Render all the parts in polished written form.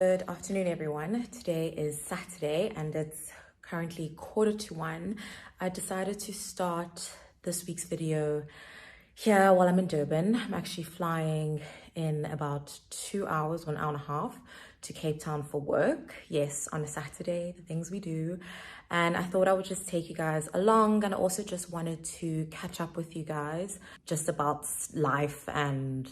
Good afternoon, everyone. Today is Saturday and it's currently 1:45. I decided to start this week's video here while I'm in Durban. I'm actually flying in about 2 hours, 1 hour and a half to Cape Town for work. Yes, on a Saturday, the things we do. And I thought I would just take you guys along, and I also just wanted to catch up with you guys just about life and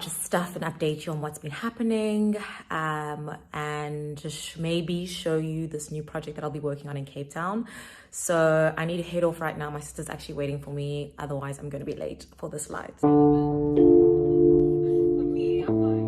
just stuff and update you on what's been happening, and just maybe show you this new project that I'll be working on in Cape Town. So I need to head off right now. My sister's actually waiting for me, otherwise I'm going to be late for this flight. For me, I'm like,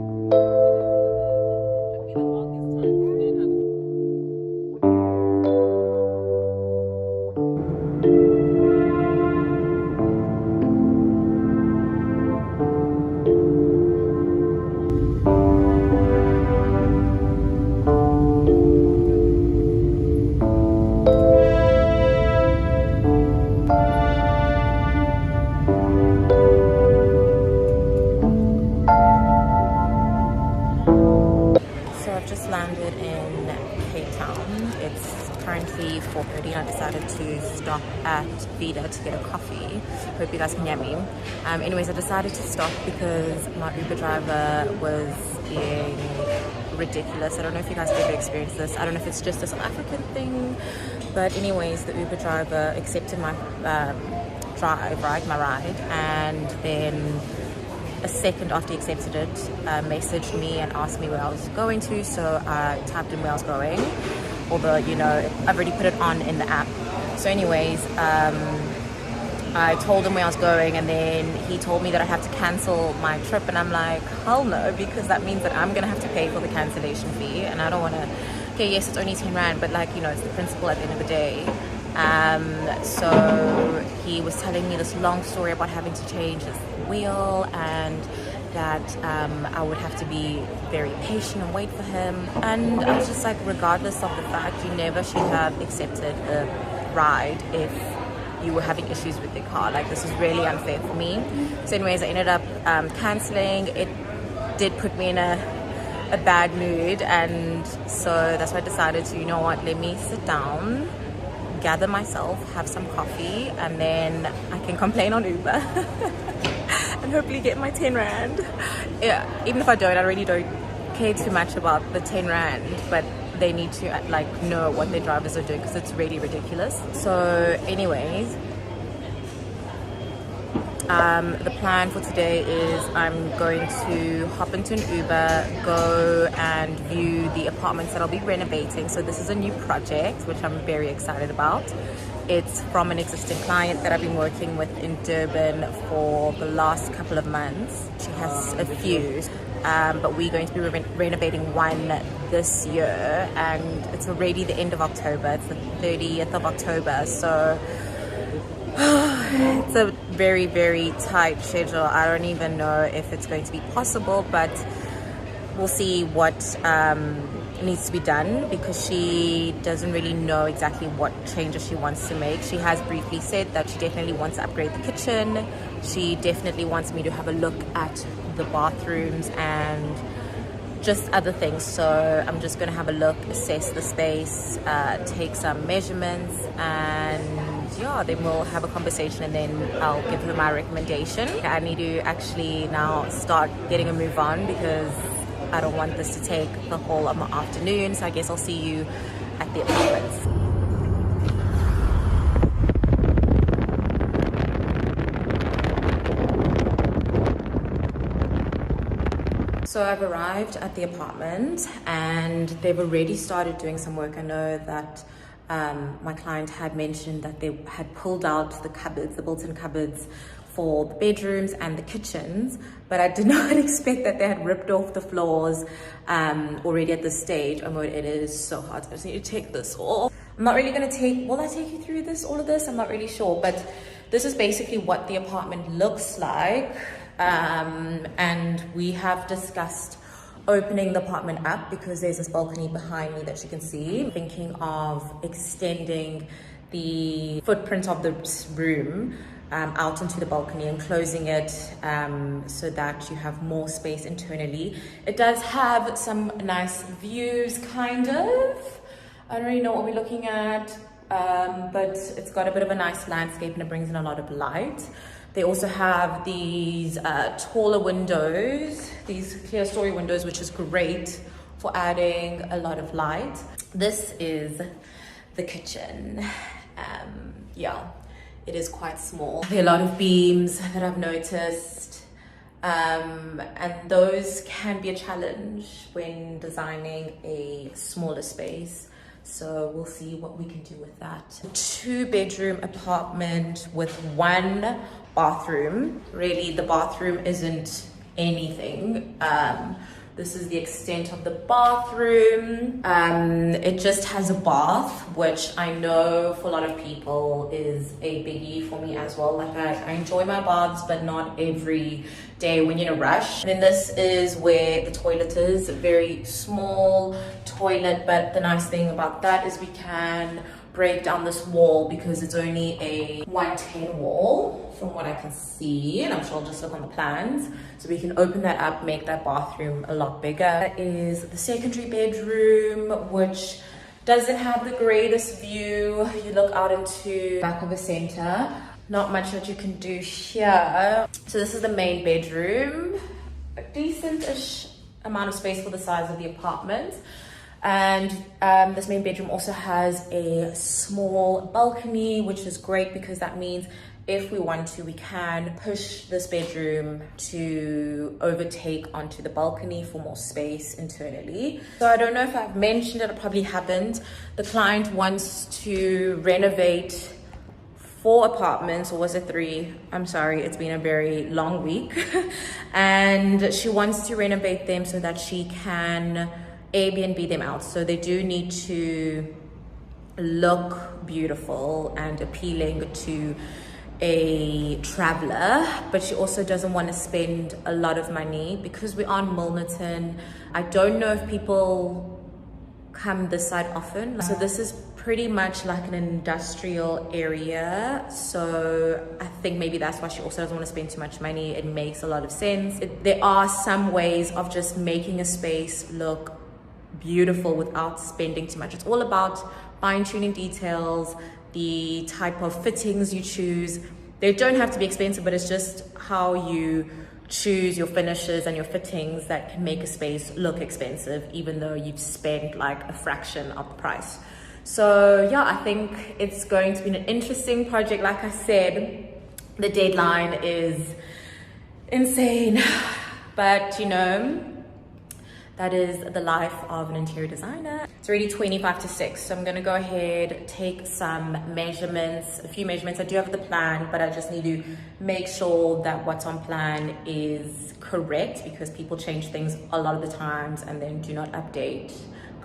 landed in Cape Town. It's currently 4:30 and I decided to stop at Vida to get a coffee. Hope you guys can hear me. Anyways, I decided to stop because my Uber driver was being ridiculous. I don't know if you guys have ever experienced this. I don't know if it's just a South African thing, but anyways, the Uber driver accepted my my ride, and then a second after he accepted it, messaged me and asked me where I was going to, so I typed in where I was going, although, you know, I've already put it on in the app. So anyways, I told him where I was going, and then he told me that I have to cancel my trip, and I'm like, hell no, because that means that I'm gonna have to pay for the cancellation fee, and I don't want to. Okay, yes, it's only 10 rand, but like, you know, it's the principle at the end of the day. So he was telling me this long story about having to change his wheel, and that I would have to be very patient and wait for him. And I was just like, regardless of the fact, you never should have accepted a ride if you were having issues with the car. Like, this is really unfair for me. So anyways, I ended up cancelling. It did put me in a bad mood, and so that's why I decided to, you know what, let me sit down, gather myself, have some coffee, and then I can complain on Uber and hopefully get my 10 rand. Yeah, even if I don't, I really don't care too much about the 10 rand, but they need to like know what their drivers are doing, because it's really ridiculous. So anyways, the plan for today is I'm going to hop into an Uber, go and view the apartments that I'll be renovating. So this is a new project, which I'm very excited about. It's from an existing client that I've been working with in Durban for the last couple of months. She has a few, but we're going to be renovating one this year, and it's already the end of October. It's the 30th of October, so it's a very, very tight schedule. I don't even know if it's going to be possible, but we'll see what needs to be done, because she doesn't really know exactly what changes she wants to make. She has briefly said that she definitely wants to upgrade the kitchen. She definitely wants me to have a look at the bathrooms and just other things. So I'm just going to have a look, assess the space, take some measurements, and yeah, then we'll have a conversation, and then I'll give her my recommendation. I need to actually now start getting a move on, because I don't want this to take the whole of my afternoon. So I guess I'll see you at the apartments. So I've arrived at the apartment, and they've already started doing some work. I know that my client had mentioned that they had pulled out the cupboards, the built-in cupboards for the bedrooms and the kitchens, but I did not expect that they had ripped off the floors already at this stage. Oh my God, it is so hot. I just need to take this off. I'm not really going to will I take you through all of this? I'm not really sure, but this is basically what the apartment looks like. And we have discussed opening the apartment up, because there's this balcony behind me that you can see. Thinking of extending the footprint of the room out into the balcony and closing it so that you have more space internally. It does have some nice views, kind of. I don't really know what we're looking at, but it's got a bit of a nice landscape and it brings in a lot of light. They also have these taller windows, these clear story windows, which is great for adding a lot of light. This is the kitchen. Yeah, it is quite small. There are a lot of beams that I've noticed, and those can be a challenge when designing a smaller space. So we'll see what we can do with that. 2-bedroom apartment with 1 bathroom. Really, the bathroom isn't anything. This is the extent of the bathroom. It just has a bath, which I know for a lot of people is a biggie for me as well. Like I enjoy my baths, but not every day when you're in a rush. And then this is where the toilet is, a very small toilet, but the nice thing about that is we can break down this wall because it's only a 110 wall from what I can see, and I'm sure I'll just look on the plans. So we can open that up, make that bathroom a lot bigger. That is the secondary bedroom, which doesn't have the greatest view. You look out into back of a center. Not much that you can do here. So this is the main bedroom. A decent-ish amount of space for the size of the apartment. And this main bedroom also has a small balcony, which is great because that means if we want to, we can push this bedroom to overtake onto the balcony for more space internally. So I don't know if I've mentioned it, I probably haven't. The client wants to renovate 4 apartments, or was it 3? I'm sorry, it's been a very long week. And she wants to renovate them so that she can Airbnb them out. So they do need to look beautiful and appealing to a traveler, but she also doesn't want to spend a lot of money because we're on Milnerton. I don't know if people come this side often. So this is pretty much like an industrial area, so I think maybe that's why she also doesn't want to spend too much money. It makes a lot of sense. There are some ways of just making a space look beautiful without spending too much. It's all about fine-tuning details, the type of fittings you choose. They don't have to be expensive, but it's just how you choose your finishes and your fittings that can make a space look expensive, even though you've spent like a fraction of the price. So yeah, I think it's going to be an interesting project. Like I said, the deadline is insane, but you know, that is the life of an interior designer. It's already 25 to 6, so I'm gonna go ahead, take some measurements, a few measurements. I do have the plan, but I just need to make sure that what's on plan is correct because people change things a lot of the times and then do not update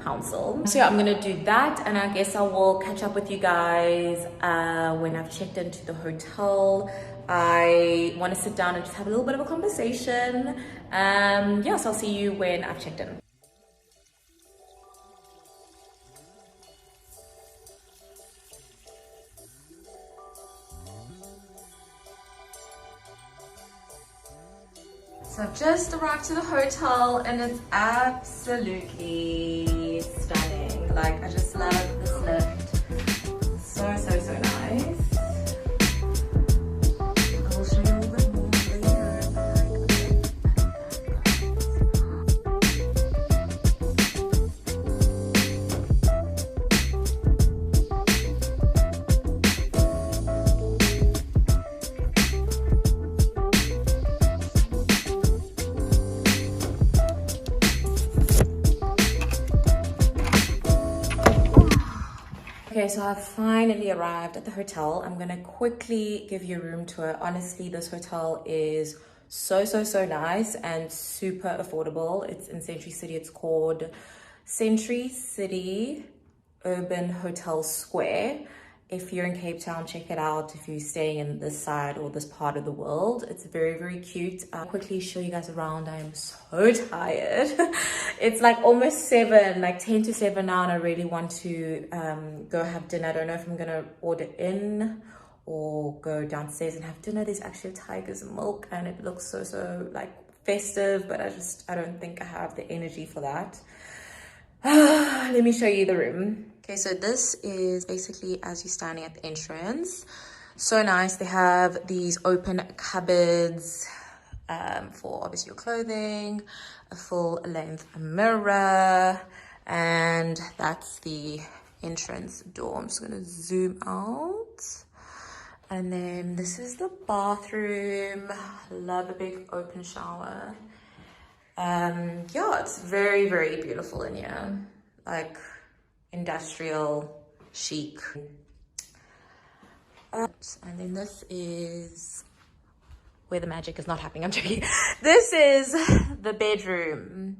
council. So yeah, I'm gonna do that, and I guess I will catch up with you guys when I've checked into the hotel. I want to sit down and just have a little bit of a conversation. Yeah, so I'll see you when I've checked in. So I've just arrived to the hotel and it's absolutely stunning. Like, I just love this lift. So nice. I will show you a little bit more later. Okay, so I've finally arrived at the hotel. I'm gonna quickly give you a room tour. Honestly, this hotel is so nice and super affordable. It's in Century City. It's called Century City Urban Hotel Square. If you're in Cape Town, check it out. If you're staying in this side or this part of the world, it's very cute. I'll quickly show you guys around. I am so tired. It's like almost 7, like 10 to 7 now, and I really want to go have dinner. I don't know if I'm gonna order in or go downstairs and have dinner. There's actually a tiger's milk and it looks so like festive, but I don't think I have the energy for that. Let me show you the room. Okay, so this is basically as you're standing at the entrance. So nice. They have these open cupboards for obviously your clothing, a full length mirror, and that's the entrance door. I'm just gonna zoom out. And then this is the bathroom. Love a big open shower. Yeah, it's very, very beautiful in here. Like industrial chic. And then this is where the magic is not happening. I'm joking. This is the bedroom.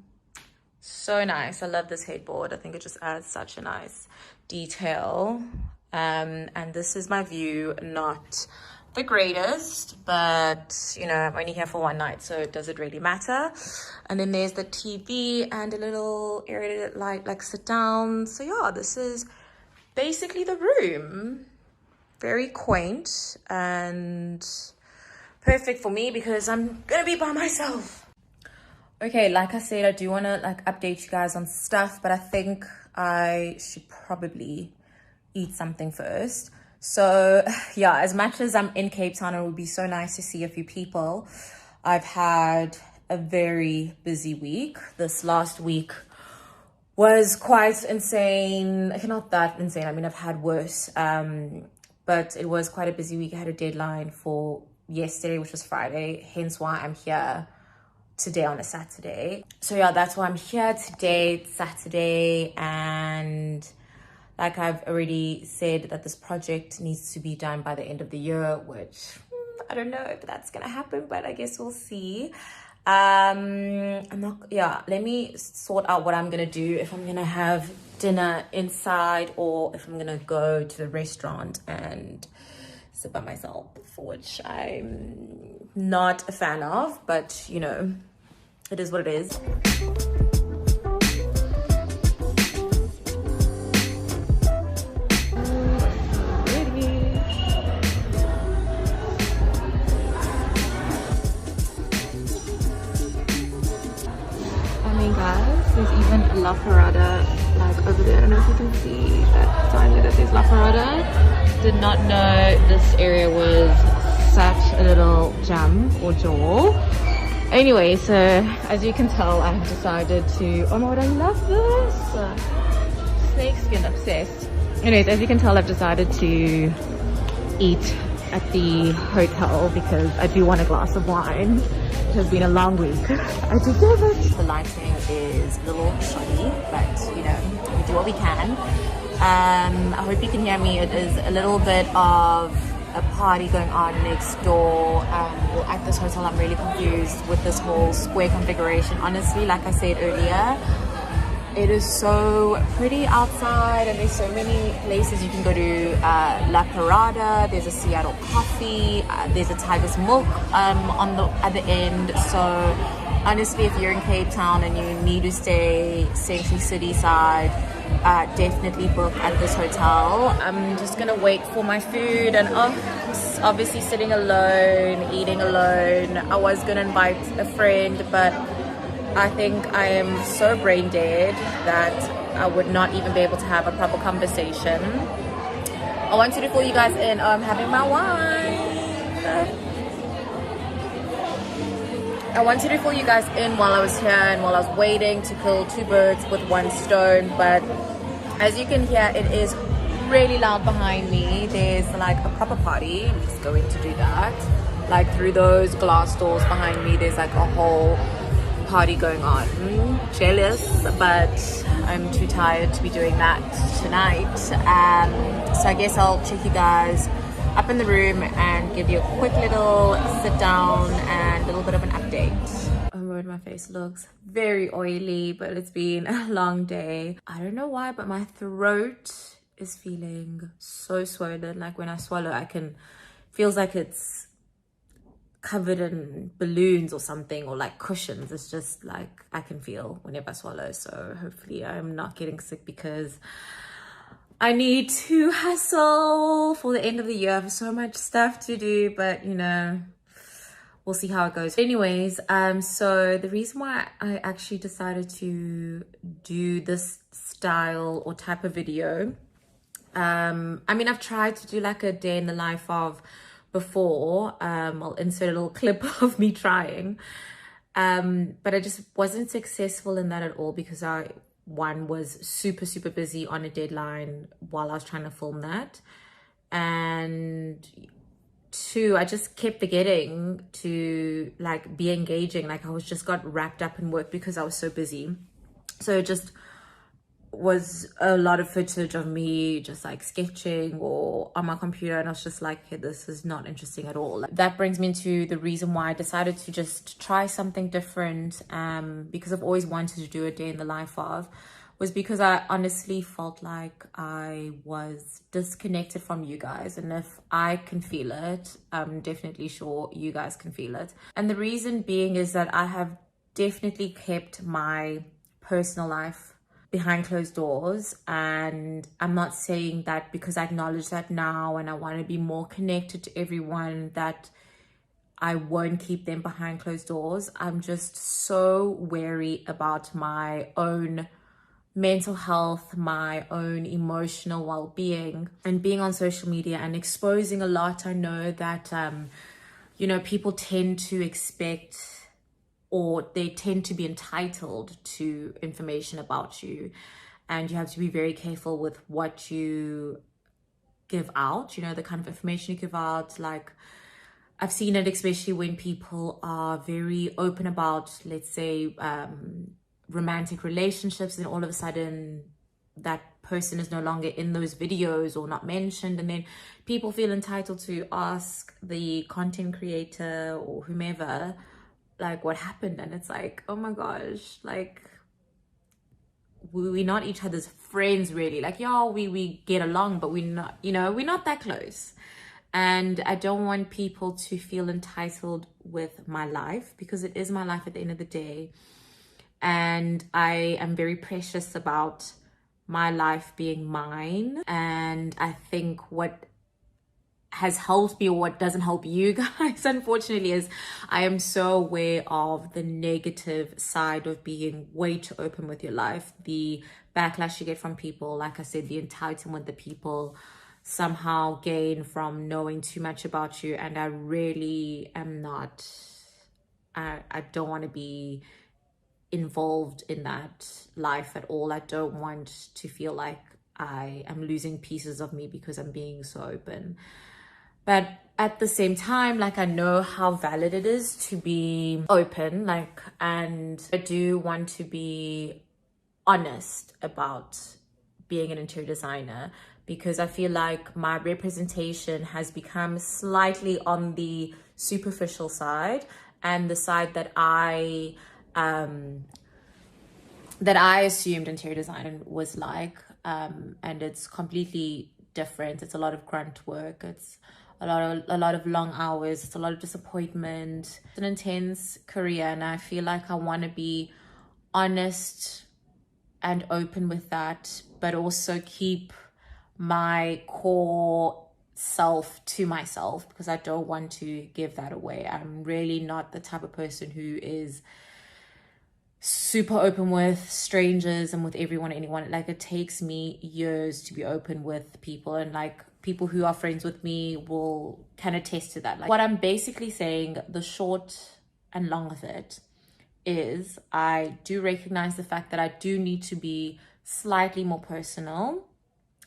So nice. I love this headboard. I think it just adds such a nice detail. And this is my view. Not the greatest, but you know, I'm only here for one night, so does it really matter? And then there's the TV and a little area to like sit down. So yeah, this is basically the room. Very quaint and perfect for me because I'm gonna be by myself. Okay, like I said, I do want to like update you guys on stuff, but I think I should probably eat something first. So yeah, as much as I'm in Cape Town, it would be so nice to see a few people. I've had a very busy week. This last week was quite insane. Not that insane, I mean, I've had worse. But it was quite a busy week. I had a deadline for yesterday, which was Friday, hence why I'm here today on a Saturday. So yeah, that's why I'm here today. It's Saturday, and like I've already said that this project needs to be done by the end of the year, which I don't know if that's gonna happen, but I guess we'll see. Let me sort out what I'm gonna do, if I'm gonna have dinner inside or if I'm gonna go to the restaurant and sit by myself, for which I'm not a fan of, but you know, it is what it is. There's even La Parada like over there. I don't know if you can see that sign there that says La Parada. Did not know this area was such a little gem or jewel. Anyway, so as you can tell, I've decided to, oh my god, I love this, snakeskin obsessed. Anyways, as you can tell, I've decided to eat at the hotel because I do want a glass of wine. It has been a long week. I deserve it. The lighting is a little shoddy, but you know, we do what we can. I hope you can hear me. It is a little bit of a party going on next door. Well, at this hotel, I'm really confused with this whole square configuration. Honestly, like I said earlier, it is so pretty outside and there's so many places you can go to. La Parada, there's a Seattle coffee, there's a Tiger's Milk on the at the end. So honestly, if you're in Cape Town and you need to stay centrally city side, definitely book at this hotel. I'm just gonna wait for my food, and I'm obviously sitting alone, eating alone. I was gonna invite a friend, but I think I am so brain dead that I would not even be able to have a proper conversation. I wanted to fill you guys in. I'm having my wine. I wanted to fill you guys in while I was here and while I was waiting to kill two birds with one stone. But as you can hear, it is really loud behind me. There's like a proper party. I'm just going to do that. Like through those glass doors behind me, there's like a whole party going on. Jealous, but I'm too tired to be doing that tonight. So I guess I'll check you guys up in the room and give you a quick little sit down and a little bit of an update. Oh my god, my face looks very oily, but it's been a long day. I don't know why, but my throat is feeling so swollen. Like when I swallow, feels like it's covered in balloons or something, or like cushions. It's just like I can feel whenever I swallow. So hopefully I'm not getting sick, because I need to hustle for the end of the year. I have so much stuff to do, but you know, we'll see how it goes. Anyways, so the reason why I actually decided to do this style or type of video, I mean, I've tried to do like a day in the life of before. I'll insert a little clip of me trying, but I just wasn't successful in that at all because one was super busy on a deadline while I was trying to film that, and two, I just kept forgetting to like be engaging. Like I was just got wrapped up in work because I was so busy. So it just was a lot of footage of me just like sketching or on my computer, and I was just like, hey, this is not interesting at all. That brings me into the reason why I decided to just try something different, because I've always wanted to do a day in the life of, was because I honestly felt like I was disconnected from you guys, and if I can feel it, I'm definitely sure you guys can feel it. And the reason being is that I have definitely kept my personal life behind closed doors, and I'm not saying that because I acknowledge that now and I want to be more connected to everyone that I won't keep them behind closed doors. I'm just so wary about my own mental health, my own emotional well-being, and being on social media and exposing a lot. I know that you know, people tend to expect, or they tend to be entitled to information about you, and you have to be very careful with what you give out, you know, the kind of information you give out. Like I've seen it, especially when people are very open about, let's say, romantic relationships, and all of a sudden that person is no longer in those videos or not mentioned, and then people feel entitled to ask the content creator or whomever like what happened. And it's like, oh my gosh, like we're not each other's friends really. Like, yeah, we get along, but we're not, you know, we're not that close. And I don't want people to feel entitled with my life, because it is my life at the end of the day. And I am very precious about my life being mine. And I think what has helped me, or what doesn't help you guys, unfortunately, is I am so aware of the negative side of being way too open with your life. The backlash you get from people, like I said, the entitlement that people somehow gain from knowing too much about you. And I really am not, I don't want to be involved in that life at all. I don't want to feel like I am losing pieces of me because I'm being so open. But at the same time, like, I know how valid it is to be open, like, and I do want to be honest about being an interior designer, because I feel like my representation has become slightly on the superficial side, and the side that I assumed interior design was like, and it's completely different. It's a lot of grunt work. It's a lot of long hours. It's a lot of disappointment. It's an intense career, and I feel like I want to be honest and open with that, but also keep my core self to myself, because I don't want to give that away. I'm really not the type of person who is super open with strangers and with everyone, anyone. Like, it takes me years to be open with people, and like people who are friends with me will can attest to that. Like, what I'm basically saying, the short and long of it, is I do recognize the fact that I do need to be slightly more personal,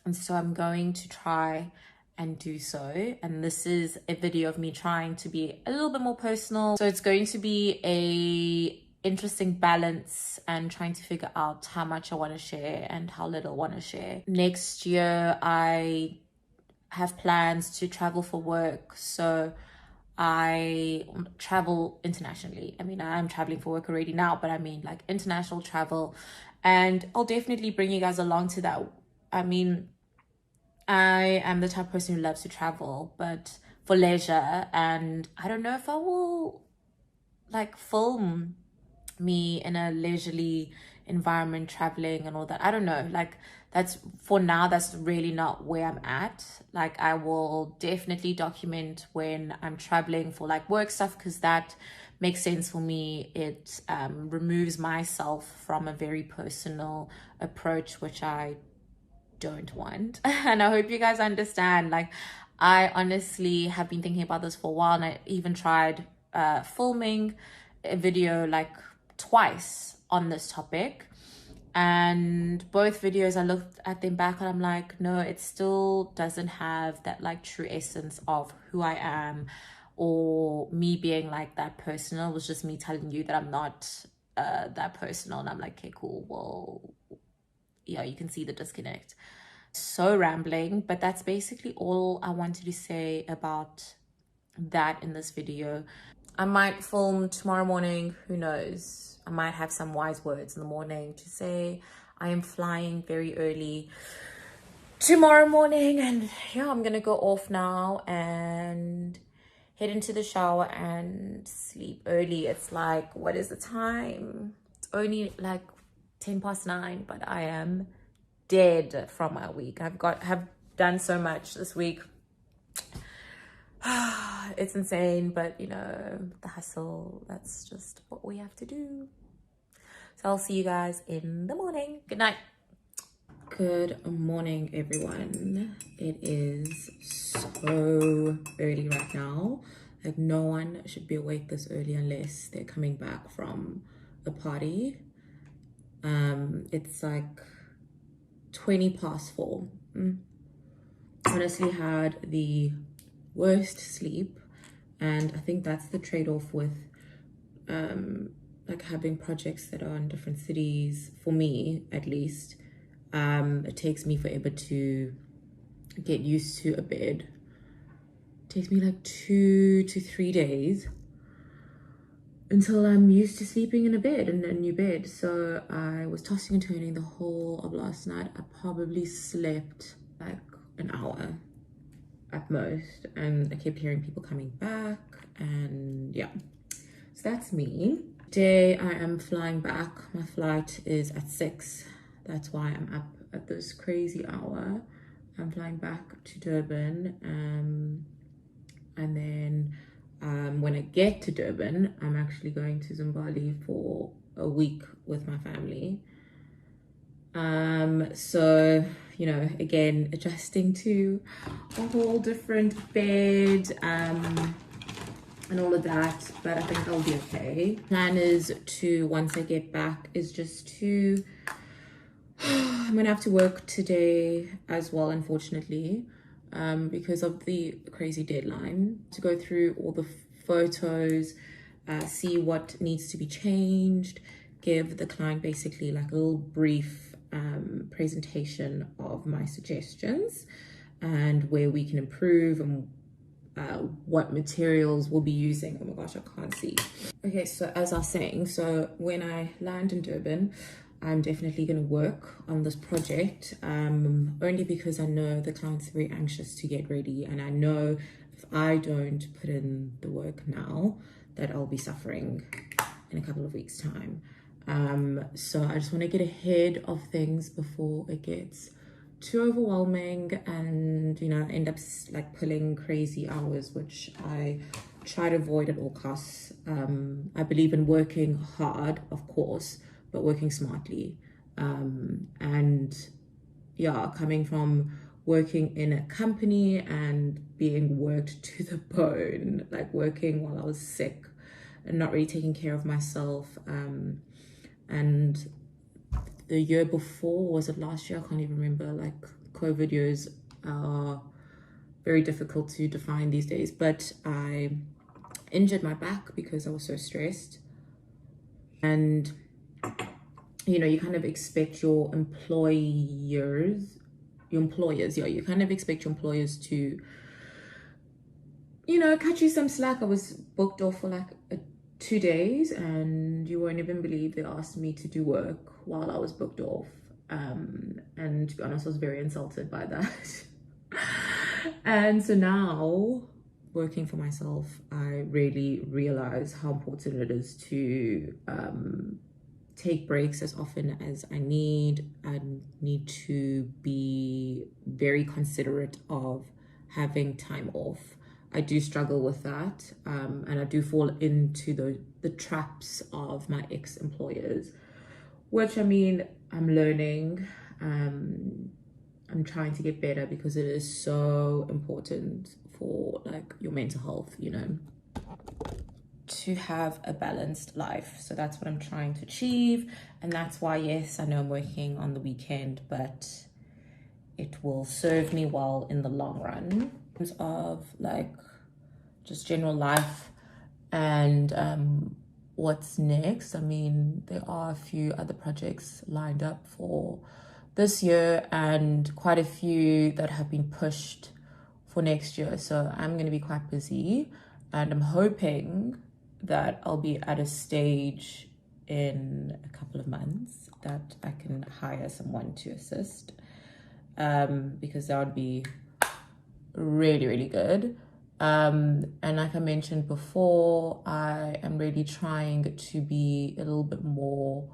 and so I'm going to try and do so. And this is a video of me trying to be a little bit more personal, so it's going to be a interesting balance and trying to figure out how much I want to share and how little I want to share. Next year I have plans to travel for work, so I travel internationally. I mean, I'm traveling for work already now, but I mean like international travel, and I'll definitely bring you guys along to that. I mean, I am the type of person who loves to travel, but for leisure, and I don't know if I will like film me in a leisurely environment, traveling and all that. I don't know, like that's for now, that's really not where I'm at. Like I will definitely document when I'm traveling for like work stuff, because that makes sense for me. It removes myself from a very personal approach, which I don't want. And I hope you guys understand. Like I honestly have been thinking about this for a while, and I even tried filming a video like twice on this topic, and both videos I looked at them back and I'm like, no, it still doesn't have that like true essence of who I am, or me being like that personal. It was just me telling you that I'm not that personal, and I'm like, okay, cool, well, yeah, you can see the disconnect. So rambling, but that's basically all I wanted to say about that in this video. I might film tomorrow morning, who knows. I might have some wise words in the morning to say. I am flying very early tomorrow morning, and yeah, I'm gonna go off now and head into the shower and sleep early. It's like, what is the time? It's only like 9:10, but I am dead from my week. Have done so much this week. It's insane, but you know, the hustle, that's just what we have to do. So I'll see you guys in the morning. Good night. Good morning, everyone. It is so early right now. Like no one should be awake this early unless they're coming back from a party. It's like 4:20. Honestly had the worst sleep, and I think that's the trade-off with like having projects that are in different cities. For me at least, it takes me forever to get used to a bed. It takes me like 2 to 3 days until I'm used to sleeping in a bed, in a new bed. So I was tossing and turning the whole of last night. I probably slept like an hour at most, and I kept hearing people coming back, and yeah, so that's me. Today I am flying back. My flight is at 6. That's why I'm up at this crazy hour. I'm flying back to Durban, and then when I get to Durban, I'm actually going to Zimbabwe for a week with my family. So, you know, again, adjusting to a whole different bed, and all of that, but I think I'll be okay. Plan is to, once I get back, is just to, I'm gonna have to work today as well, unfortunately, because of the crazy deadline, to go through all the photos, see what needs to be changed, give the client basically like a little brief presentation of my suggestions and where we can improve, and what materials we'll be using. Oh my gosh, I can't see. Okay, so as I was saying, so when I land in Durban, I'm definitely going to work on this project, only because I know the client's very anxious to get ready, and I know if I don't put in the work now that I'll be suffering in a couple of weeks' time. So I just want to get ahead of things before it gets too overwhelming and, you know, end up like pulling crazy hours, which I try to avoid at all costs. I believe in working hard, of course, but working smartly. And yeah, coming from working in a company and being worked to the bone, like working while I was sick and not really taking care of myself. And the year before, was it last year? I can't even remember. Like COVID years are very difficult to define these days, but I injured my back because I was so stressed. And you know, you kind of expect your employers, yeah, you kind of expect your employers to, you know, cut you some slack. I was booked off for like 2 days, and you won't even believe they asked me to do work while I was booked off. And to be honest, I was very insulted by that. And so now, working for myself, I really realize how important it is to take breaks as often as I need. I need to be very considerate of having time off. I do struggle with that, and I do fall into the traps of my ex-employers, which, I mean, I'm learning. I'm trying to get better because it is so important for like your mental health, you know, to have a balanced life. So that's what I'm trying to achieve, and that's why, yes, I know I'm working on the weekend, but it will serve me well in the long run in terms of like just general life and what's next. I mean, there are a few other projects lined up for this year and quite a few that have been pushed for next year, so I'm going to be quite busy, and I'm hoping that I'll be at a stage in a couple of months that I can hire someone to assist, because that would be really, really good. And like I mentioned before, I am really trying to be a little bit more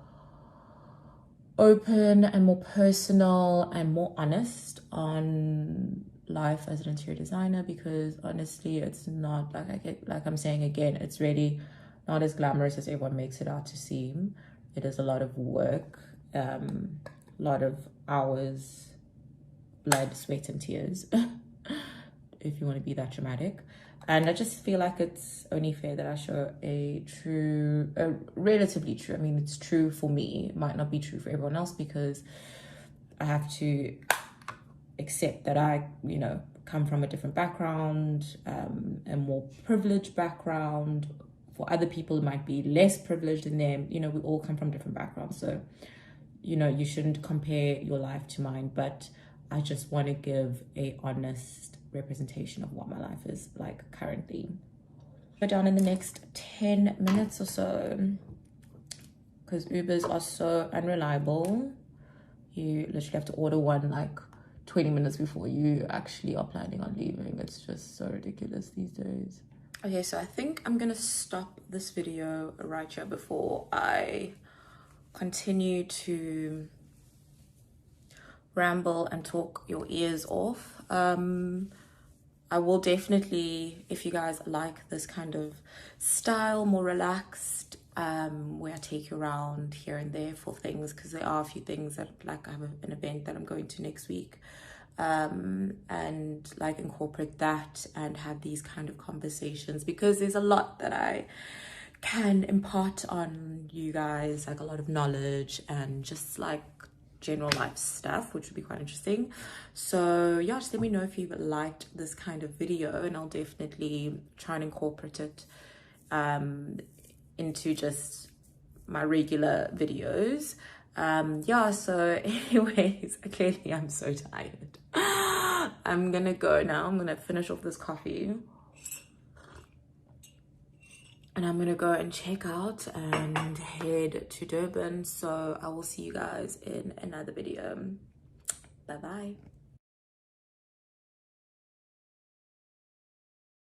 open and more personal and more honest on life as an interior designer, because honestly, it's not like I'm saying again, it's really not as glamorous as everyone makes it out to seem. It is a lot of work, a lot of hours, blood, sweat, and tears, if you want to be that dramatic. And I just feel like it's only fair that I show a relatively true, I mean, it's true for me, it might not be true for everyone else, because I have to accept that I, you know, come from a different background, a more privileged background. For other people, it might be less privileged than them. You know, we all come from different backgrounds. So, you know, you shouldn't compare your life to mine, but I just want to give a honest representation of what my life is like currently. Go down in the next 10 minutes or so, because Ubers are so unreliable. You literally have to order one like 20 minutes before you actually are planning on leaving. It's just so ridiculous these days. Okay, so I think I'm gonna stop this video right here before I continue to ramble and talk your ears off. I will definitely, if you guys like this kind of style, more relaxed, where I take you around here and there for things, because there are a few things that, like, I have an event that I'm going to next week, and like incorporate that and have these kind of conversations, because there's a lot that I can impart on you guys, like a lot of knowledge and just like general life stuff, which would be quite interesting. So yeah, just let me know if you liked this kind of video, and I'll definitely try and incorporate it into just my regular videos. Yeah, so anyways, clearly I'm so tired. I'm gonna go now. I'm gonna finish off this coffee, and I'm gonna go and check out and head to Durban. So I will see you guys in another video. Bye bye.